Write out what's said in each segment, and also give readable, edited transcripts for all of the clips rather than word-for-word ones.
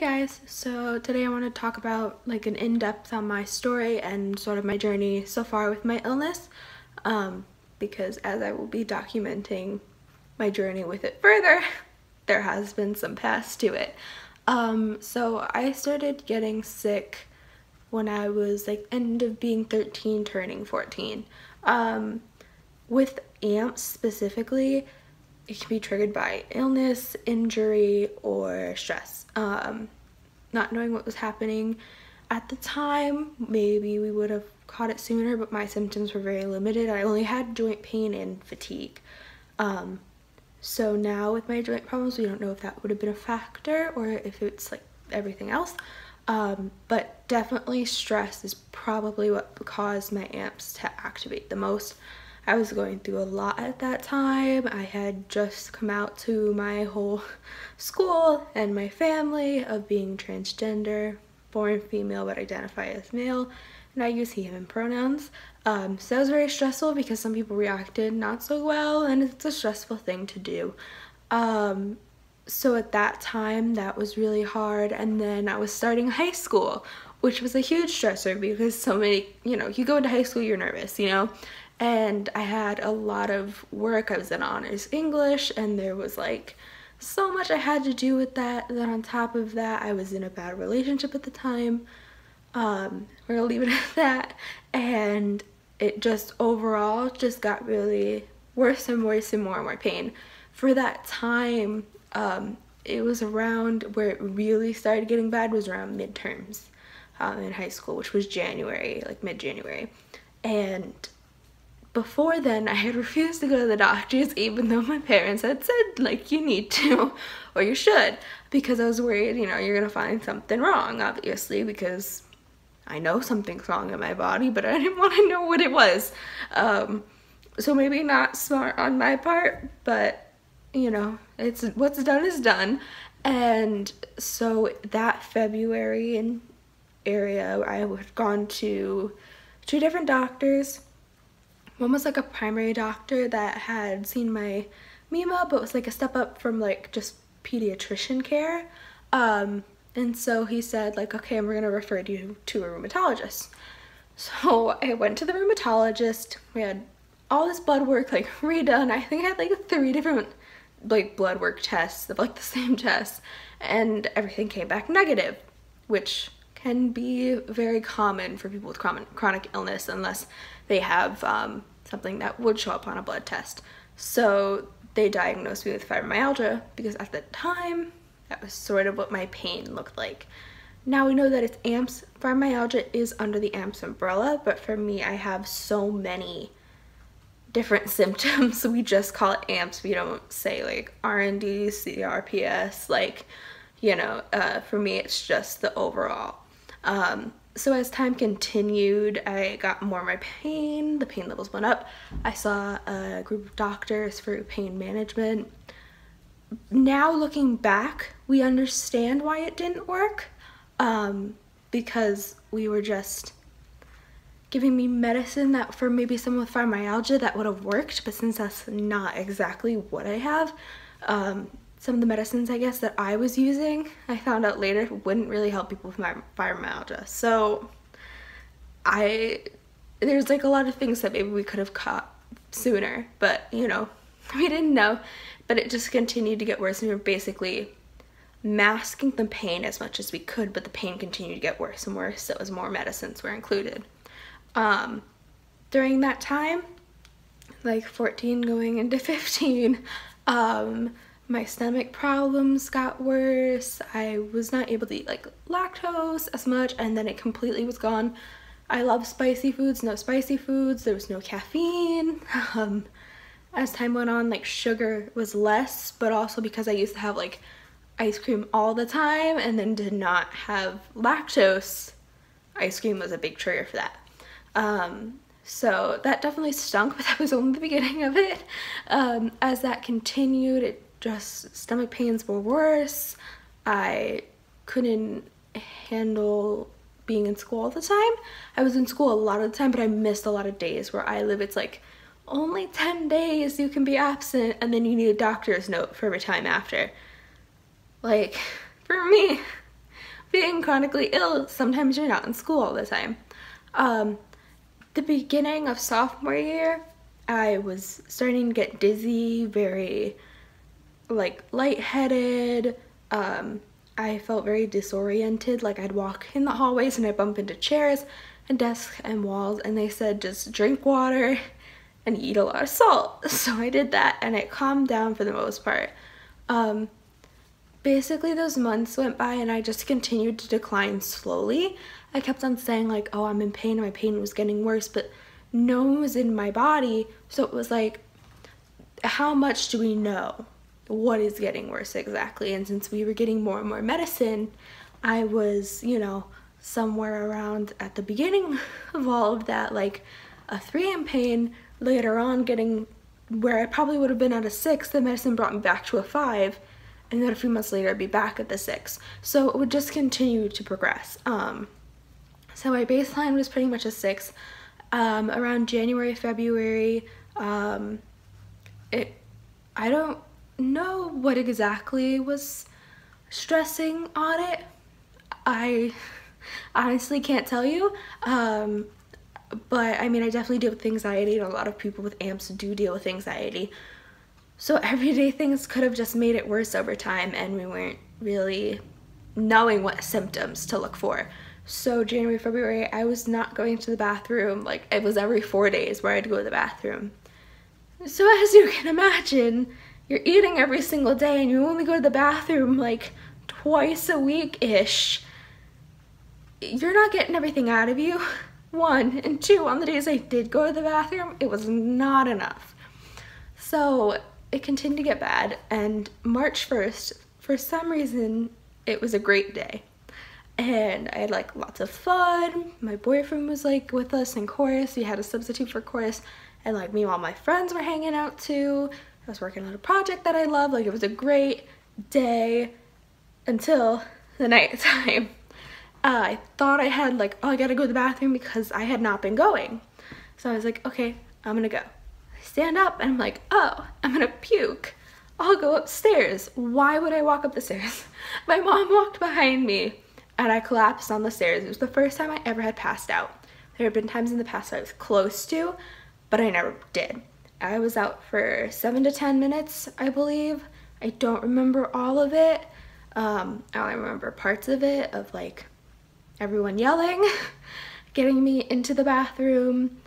Guys, so today I want to talk about like an in-depth on my story and sort of my journey so far with my illness, because as I will be documenting my journey with it further, there has been some past to it. So I started getting sick when I was like end of being 13 turning 14. With AMPS specifically, it can be triggered by illness, injury, or stress. Not knowing what was happening at the time, maybe we would have caught it sooner, but my symptoms were very limited. I only had joint pain and fatigue. So now with my joint problems, we don't know if that would have been a factor or if it's like everything else. But definitely stress is probably what caused my AMPS to activate the most. I was going through a lot at that time. I had just come out to my whole school and my family of being transgender, born female but identify as male, and I use he, him pronouns. So that was very stressful because some people reacted not so well, and it's a stressful thing to do. So at that time, that was really hard, and then I was starting high school, which was a huge stressor because so many, you go into high school, you're nervous, and I had a lot of work. I was in honors English, and there was like so much I had to do with that. And then on top of that, I was in a bad relationship at the time. We're gonna leave it at that. And it just overall just got really worse and worse and more pain. For that time, it was around where it really started getting bad was around midterms in high school, which was January, like mid-January. And before then, I had refused to go to the doctors even though my parents had said, like, you need to, or you should, because I was worried, you're gonna find something wrong, obviously, because I know something's wrong in my body, but I didn't want to know what it was. So maybe not smart on my part, but, it's what's done is done. And so that February and area, I had gone to 2 different doctors. One was like a primary doctor that had seen my MEMA, but was like a step up from like just pediatrician care. And so he said like, okay, we're gonna refer you to a rheumatologist. So I went to the rheumatologist. We had all this blood work like redone. I think I had like 3 different like blood work tests of like the same test, and everything came back negative, which can be very common for people with chronic illness unless they have something that would show up on a blood test. So they diagnosed me with fibromyalgia because at the time, that was sort of what my pain looked like. Now we know that it's AMPS. Fibromyalgia is under the AMPS umbrella, but for me, I have so many different symptoms. So we just call it AMPS. We don't say like R&D, CRPS, like, for me, it's just the overall. So as time continued, I got more of my pain, the pain levels went up. I saw a group of doctors for pain management. Now looking back, we understand why it didn't work, because we were just giving me medicine that for maybe someone with fibromyalgia that would have worked, but since that's not exactly what I have, some of the medicines, I guess, that I was using, I found out later wouldn't really help people with fibromyalgia. So there's like a lot of things that maybe we could have caught sooner, but we didn't know. But it just continued to get worse, and we were basically masking the pain as much as we could, but the pain continued to get worse and worse, so as more medicines were included. During that time, like 14 going into 15, my stomach problems got worse. I was not able to eat like lactose as much, and then it completely was gone. I love spicy foods, no spicy foods. There was no caffeine. As time went on, like sugar was less, but also because I used to have like ice cream all the time and then did not have lactose, ice cream was a big trigger for that. So that definitely stunk, but that was only the beginning of it. As that continued, stomach pains were worse. I couldn't handle being in school all the time. I was in school a lot of the time, but I missed a lot of days. Where I live, it's like only 10 days you can be absent, and then you need a doctor's note for every time after. Like, for me, being chronically ill, sometimes you're not in school all the time. The beginning of sophomore year, I was starting to get dizzy, very like lightheaded. I felt very disoriented, like I'd walk in the hallways and I'd bump into chairs and desks and walls, and they said just drink water and eat a lot of salt. So I did that and it calmed down for the most part. Basically those months went by and I just continued to decline slowly. I kept on saying like, oh, I'm in pain, and my pain was getting worse, but no one was in my body. So it was like, how much do we know what is getting worse exactly? And since we were getting more and more medicine, I was, you know, somewhere around at the beginning of all of that, like a 3 in pain, later on getting where I probably would have been at a 6, the medicine brought me back to a 5, and then a few months later I'd be back at the 6. So it would just continue to progress. So my baseline was pretty much a 6. Around January, February, I don't know what exactly was stressing on it. I honestly can't tell you. But I mean, I definitely deal with anxiety, and a lot of people with AMPS do deal with anxiety. So everyday things could have just made it worse over time, and we weren't really knowing what symptoms to look for. So January, February, I was not going to the bathroom. Like, it was every 4 days where I'd go to the bathroom. So as you can imagine, you're eating every single day and you only go to the bathroom like twice a week-ish. You're not getting everything out of you, 1. And 2, on the days I did go to the bathroom, it was not enough. So it continued to get bad, and March 1st, for some reason, it was a great day. And I had like lots of fun. My boyfriend was like with us in chorus. We had a substitute for chorus, and like me and all my friends were hanging out too. I was working on a project that I loved. Like, it was a great day until the night time. I thought I had like, oh, I gotta go to the bathroom because I had not been going. So I was like, okay, I'm gonna go. I stand up and I'm like, oh, I'm gonna puke. I'll go upstairs. Why would I walk up the stairs? My mom walked behind me and I collapsed on the stairs. It was the first time I ever had passed out. There had been times in the past I was close to, but I never did. I was out for 7 to 10 minutes, I believe. I don't remember all of it. I only remember parts of it, of like everyone yelling, getting me into the bathroom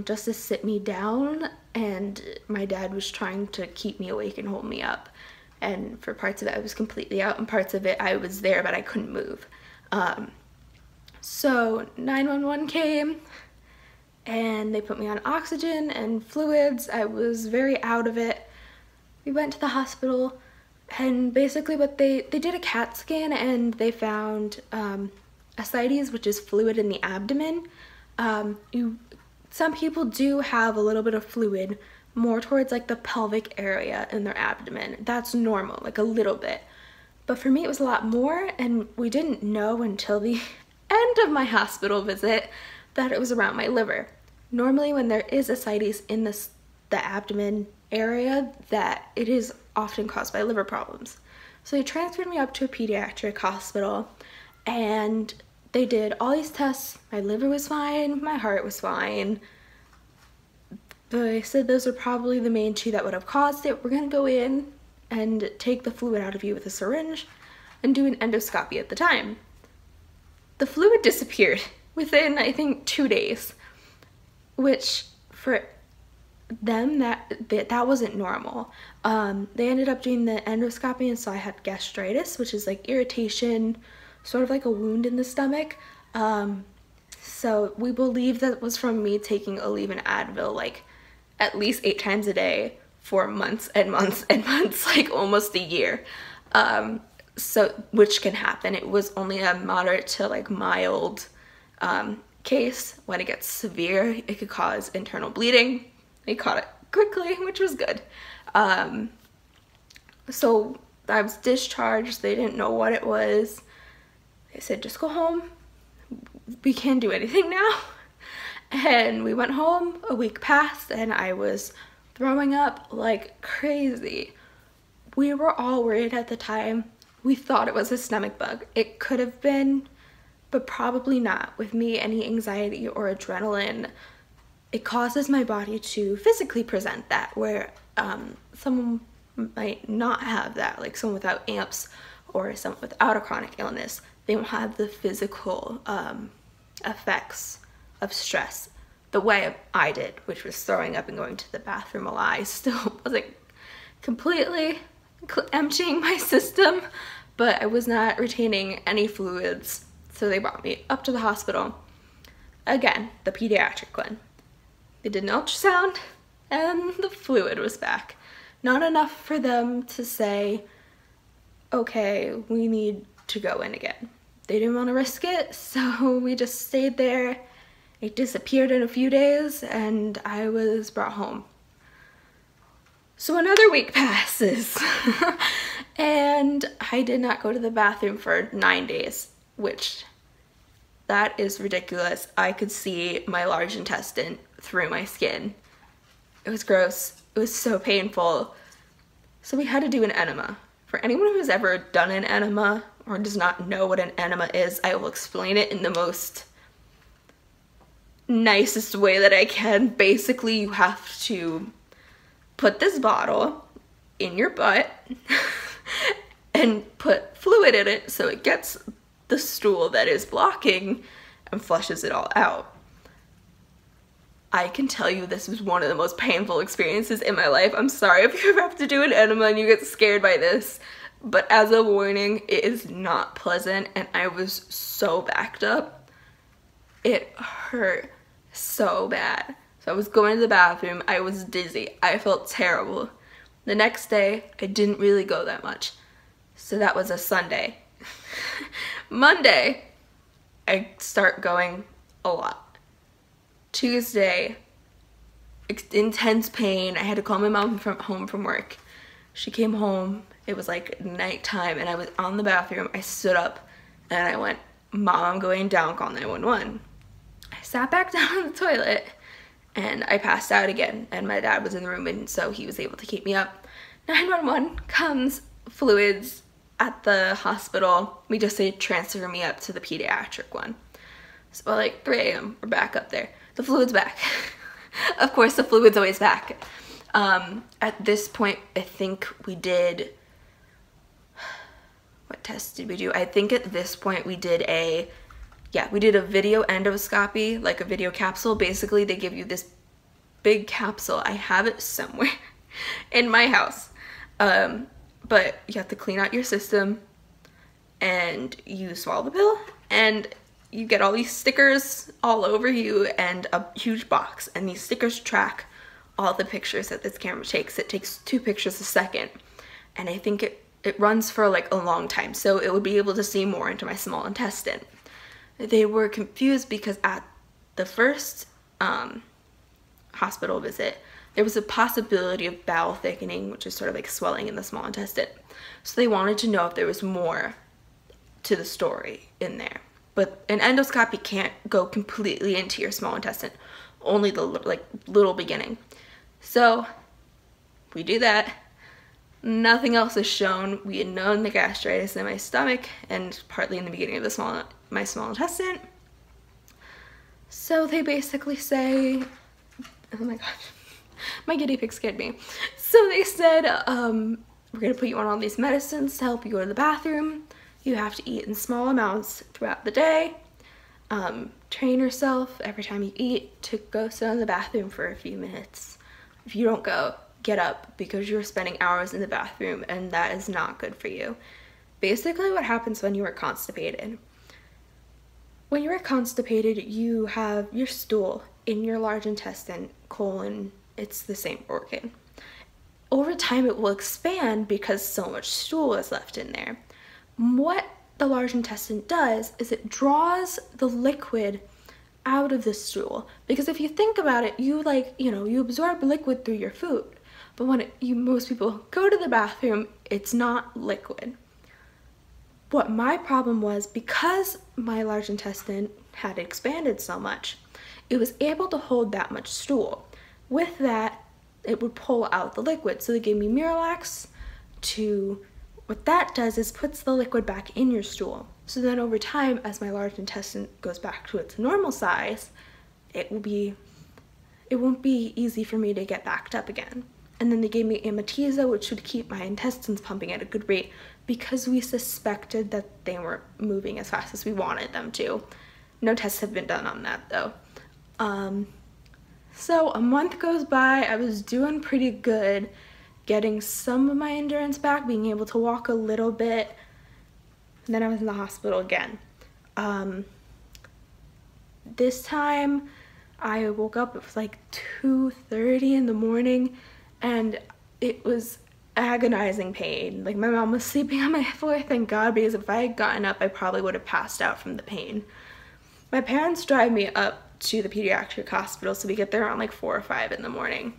just to sit me down, and my dad was trying to keep me awake and hold me up. And for parts of it I was completely out, and parts of it I was there but I couldn't move. So 911 came and they put me on oxygen and fluids. I was very out of it. We went to the hospital, and basically what they did a CAT scan, and they found ascites, which is fluid in the abdomen. Some people do have a little bit of fluid more towards like the pelvic area in their abdomen. That's normal, like a little bit. But for me it was a lot more, and we didn't know until the end of my hospital visit that it was around my liver. Normally when there is ascites in the abdomen area, that it is often caused by liver problems. So they transferred me up to a pediatric hospital, and they did all these tests. My liver was fine, my heart was fine. They said those are probably the main 2 that would have caused it. We're gonna go in and take the fluid out of you with a syringe and do an endoscopy at the time. The fluid disappeared within, I think, 2 days, which for them, that wasn't normal. They ended up doing the endoscopy, and so I had gastritis, which is like irritation, sort of like a wound in the stomach. So we believe that was from me taking Aleve and Advil like at least 8 times a day for months and months and months, like almost a year. So which can happen. It was only a moderate to like mild case. When it gets severe, it could cause internal bleeding. They caught it quickly, which was good. So I was discharged. They didn't know what it was. They said, just go home. We can't do anything now. And we went home. A week passed and I was throwing up like crazy. We were all worried at the time. we thought it was a stomach bug. It could have been, but probably not. With me, any anxiety or adrenaline, it causes my body to physically present that, where someone might not have that, like someone without AMPS or someone without a chronic illness. They won't have the physical effects of stress the way I did, which was throwing up and going to the bathroom a lot. I still wasn't completely emptying my system, but I was not retaining any fluids, so they brought me up to the hospital. Again, the pediatric one. They did an ultrasound and the fluid was back. Not enough for them to say, okay, we need to go in again. They didn't want to risk it, so we just stayed there. It disappeared in a few days and I was brought home. So another week passes and I did not go to the bathroom for 9 days, which that is ridiculous. I could see my large intestine through my skin. It was gross. It was so painful. So we had to do an enema. For anyone who's ever done an enema or does not know what an enema is, I will explain it in the most nicest way that I can. Basically, you have to put this bottle in your butt and put fluid in it so it gets the stool that is blocking and flushes it all out. I can tell you this was one of the most painful experiences in my life. I'm sorry if you ever have to do an enema and you get scared by this, but as a warning, it is not pleasant and I was so backed up. It hurt so bad. So I was going to the bathroom, I was dizzy, I felt terrible. The next day, I didn't really go that much. So that was a Sunday. Monday, I start going a lot. Tuesday, intense pain. I had to call my mom home from work. She came home, it was like nighttime and I was on the bathroom. I stood up and I went, Mom, I'm going down, call 911. I sat back down on the toilet and I passed out again and my dad was in the room and so he was able to keep me up. 911 comes, fluids at the hospital. We just say transfer me up to the pediatric one. So at like 3 a.m. we're back up there. The fluid's back. Of course the fluid's always back. At this point I think we did, what test did we do? I think at this point we did a video endoscopy, like a video capsule. Basically, they give you this big capsule. I have it somewhere in my house. But you have to clean out your system and you swallow the pill and you get all these stickers all over you and a huge box. And these stickers track all the pictures that this camera takes. It takes 2 pictures a second. And I think it runs for like a long time. So it would be able to see more into my small intestine. They were confused because at the first hospital visit, there was a possibility of bowel thickening, which is sort of like swelling in the small intestine. So they wanted to know if there was more to the story in there. But an endoscopy can't go completely into your small intestine, only the little beginning. So we do that. Nothing else is shown. We had known the gastritis in my stomach and partly in the beginning of my small intestine. So they basically say, oh my gosh, my guinea pig scared me. So they said, we're gonna put you on all these medicines to help you go to the bathroom. You have to eat in small amounts throughout the day. Train yourself every time you eat to go sit in the bathroom for a few minutes. If you don't go, get up because you're spending hours in the bathroom and that is not good for you. Basically what happens when you are constipated. When you are constipated, you have your stool in your large intestine, colon, it's the same organ. Over time it will expand because so much stool is left in there. What the large intestine does is it draws the liquid out of the stool. Because if you think about it, you absorb liquid through your food. But when most people go to the bathroom, it's not liquid. What my problem was, because my large intestine had expanded so much, it was able to hold that much stool. With that, it would pull out the liquid. So they gave me Miralax to what that does is puts the liquid back in your stool. So then over time, as my large intestine goes back to its normal size, it won't be easy for me to get backed up again. And then they gave me Amatiza, which would keep my intestines pumping at a good rate because we suspected that they weren't moving as fast as we wanted them to. No tests have been done on that though. So a month goes by, I was doing pretty good, getting some of my endurance back, being able to walk a little bit, and then I was in the hospital again. This time I woke up, it was like 2:30 in the morning, and it was agonizing pain. Like, my mom was sleeping on my floor, thank God, because if I had gotten up, I probably would have passed out from the pain. My parents drive me up to the pediatric hospital, so we get there around like 4 or 5 in the morning.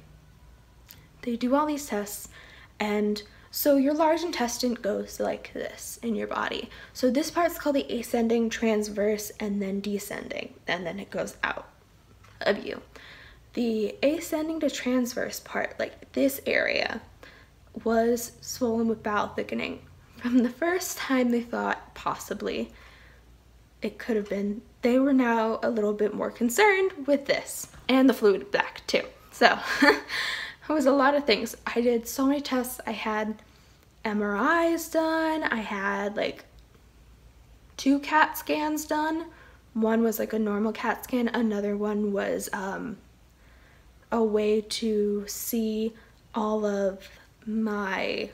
They do all these tests, and so your large intestine goes like this in your body. So this part's called the ascending, transverse, and then descending, and then it goes out of you. The ascending to transverse part, like this area, was swollen with bowel thickening. From the first time they thought possibly it could have been, they were now a little bit more concerned with this, and the fluid back too. So it was a lot of things. I did so many tests. I had MRIs done, I had like 2 CAT scans done. One was like a normal CAT scan, another one was a way to see all of my,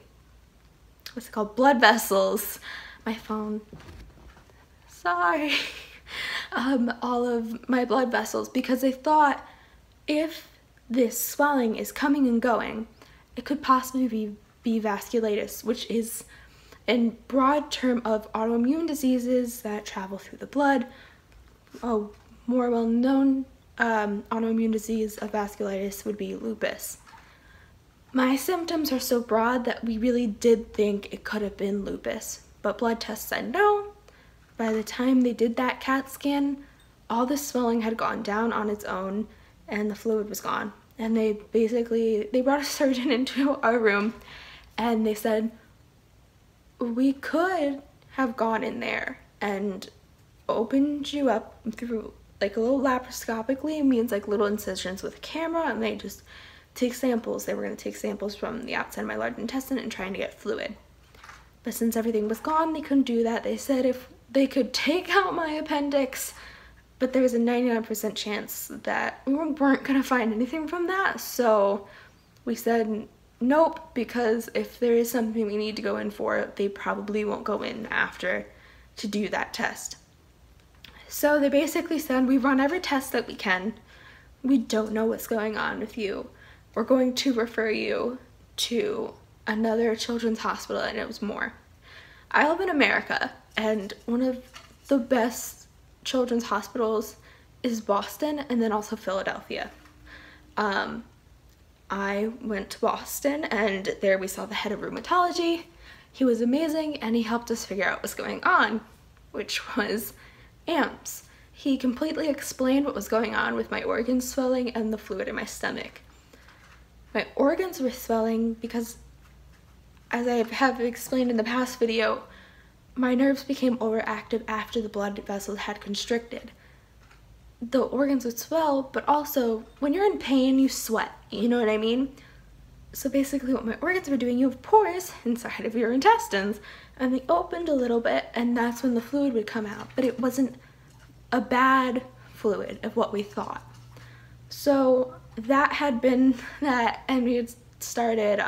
what's it called, blood vessels. My phone, sorry. All of my blood vessels, because they thought if this swelling is coming and going, it could possibly be vasculitis, which is a broad term of autoimmune diseases that travel through the blood. A more well-known autoimmune disease of vasculitis would be lupus. My symptoms are so broad that we really did think it could have been lupus, but blood tests said no. By the time they did that CAT scan, all the swelling had gone down on its own and the fluid was gone. And they brought a surgeon into our room and they said, we could have gone in there and opened you up through like a little laparoscopically, means like little incisions with a camera, and they just take samples. They were going to take samples from the outside of my large intestine and trying to get fluid. But since everything was gone, they couldn't do that. They said if they could take out my appendix, but there was a 99% chance that we weren't going to find anything from that. So we said nope, because if there is something we need to go in for, they probably won't go in after to do that test. So they basically said, we run every test that we can. We don't know what's going on with you. We're going to refer you to another children's hospital, and it was more. I live in America, and one of the best children's hospitals is Boston, and then also Philadelphia. I went to Boston, and there we saw the head of rheumatology. He was amazing, and he helped us figure out what's going on, which was AMPS. He completely explained what was going on with my organs swelling and the fluid in my stomach. My organs were swelling because, as I have explained in the past video, my nerves became overactive after the blood vessels had constricted. The organs would swell, but also when you're in pain, you sweat, you know what I mean? So basically what my organs were doing, you have pores inside of your intestines, and they opened a little bit, and that's when the fluid would come out, but it wasn't a bad fluid of what we thought. So that had been that, and we had started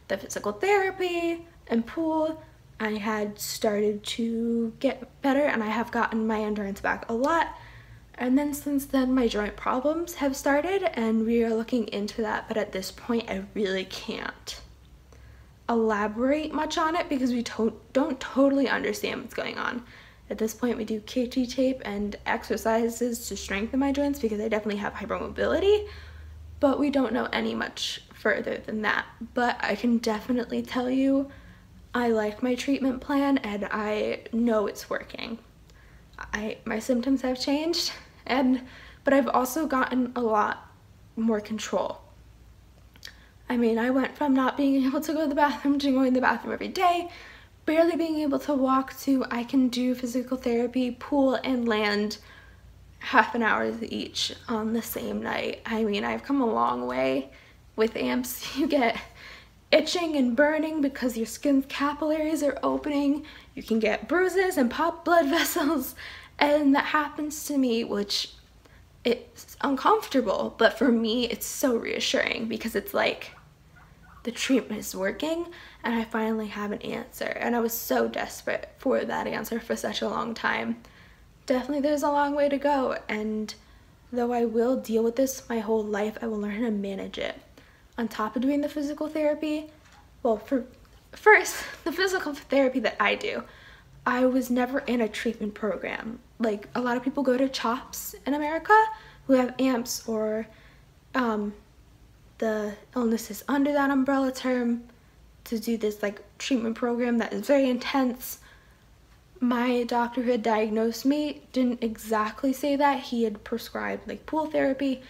the physical therapy and pool. I had started to get better, and I have gotten my endurance back a lot. And then since then, my joint problems have started, and we are looking into that, but at this point, I really can't elaborate much on it because we don't totally understand what's going on. At this point, we do KT tape and exercises to strengthen my joints because I definitely have hypermobility, but we don't know any much further than that. But I can definitely tell you I like my treatment plan, and I know it's working. My symptoms have changed, but I've also gotten a lot more control. I mean, I went from not being able to go to the bathroom to going to the bathroom every day. barely being able to walk to I can do physical therapy, pool, and land half an hour each on the same night. I mean, I've come a long way with amps. You get itching and burning because your skin's capillaries are opening. You can get bruises and pop blood vessels, and that happens to me, which it's uncomfortable, but for me it's so reassuring because it's like the treatment is working and I finally have an answer, and I was so desperate for that answer for such a long time. Definitely there's a long way to go, and though I will deal with this my whole life, I will learn how to manage it. On top of doing the physical therapy, well, first, the physical therapy that I do, I was never in a treatment program. Like, a lot of people go to CHOPS in America who have amps, or the illness is under that umbrella term, to do this like treatment program that is very intense. My doctor who had diagnosed me didn't exactly say that. He had prescribed like pool therapy.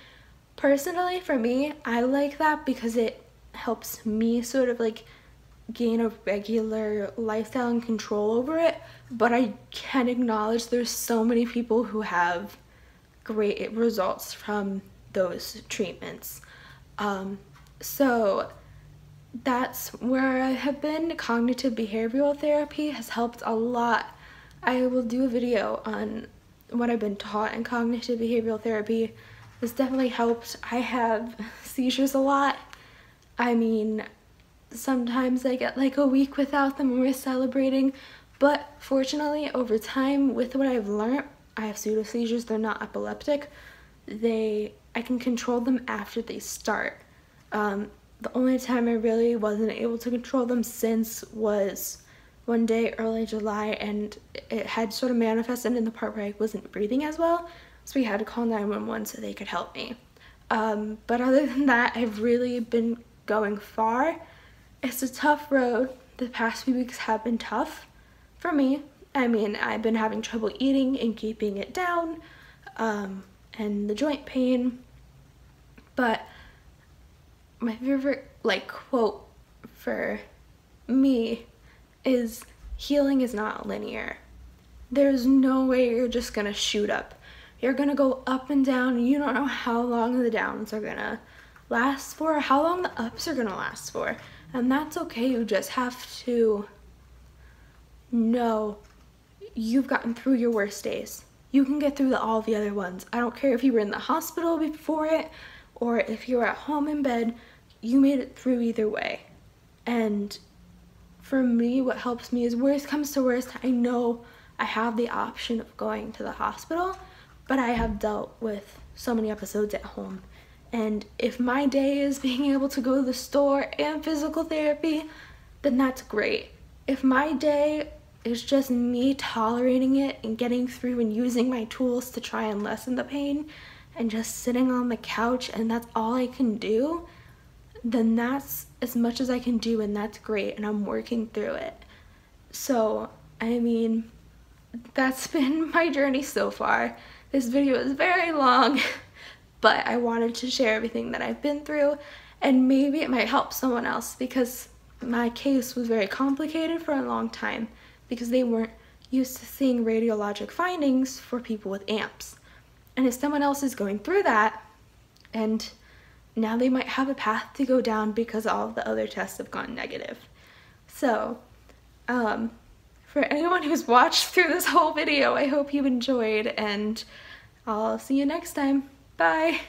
Personally, for me, I like that because it helps me sort of like gain a regular lifestyle and control over it, but I can acknowledge there's so many people who have great results from those treatments. So that's where I have been. Cognitive behavioral therapy has helped a lot. I will do a video on what I've been taught in cognitive behavioral therapy. This definitely helped. I have seizures a lot. I mean, sometimes I get like a week without them when we're celebrating, but fortunately over time with what I've learned, I have pseudo seizures. They're not epileptic. I can control them after they start. The only time I really wasn't able to control them since was one day early July, and it had sort of manifested in the part where I wasn't breathing as well, so we had to call 911 so they could help me. But other than that, I've really been going far. It's a tough road. The past few weeks have been tough for me. I mean, I've been having trouble eating and keeping it down, and the joint pain. But my favorite like quote for me is, healing is not linear. There's no way you're just gonna shoot up. You're gonna go up and down. You don't know how long the downs are gonna last for, or how long the ups are gonna last for. And that's okay. You just have to know you've gotten through your worst days. You can get through all the other ones. I don't care if you were in the hospital before it or if you were at home in bed, you made it through either way. And for me, what helps me is, worst comes to worst, I know I have the option of going to the hospital, but I have dealt with so many episodes at home. And if my day is being able to go to the store and physical therapy, then that's great. If my day is just me tolerating it and getting through and using my tools to try and lessen the pain and just sitting on the couch and that's all I can do, then that's as much as I can do, and that's great, and I'm working through it. So, I mean, that's been my journey so far. This video is very long, but I wanted to share everything that I've been through, and maybe it might help someone else, because my case was very complicated for a long time because they weren't used to seeing radiologic findings for people with amps. And if someone else is going through that, and now they might have a path to go down because all of the other tests have gone negative. So, for anyone who's watched through this whole video, I hope you enjoyed, and I'll see you next time. Bye!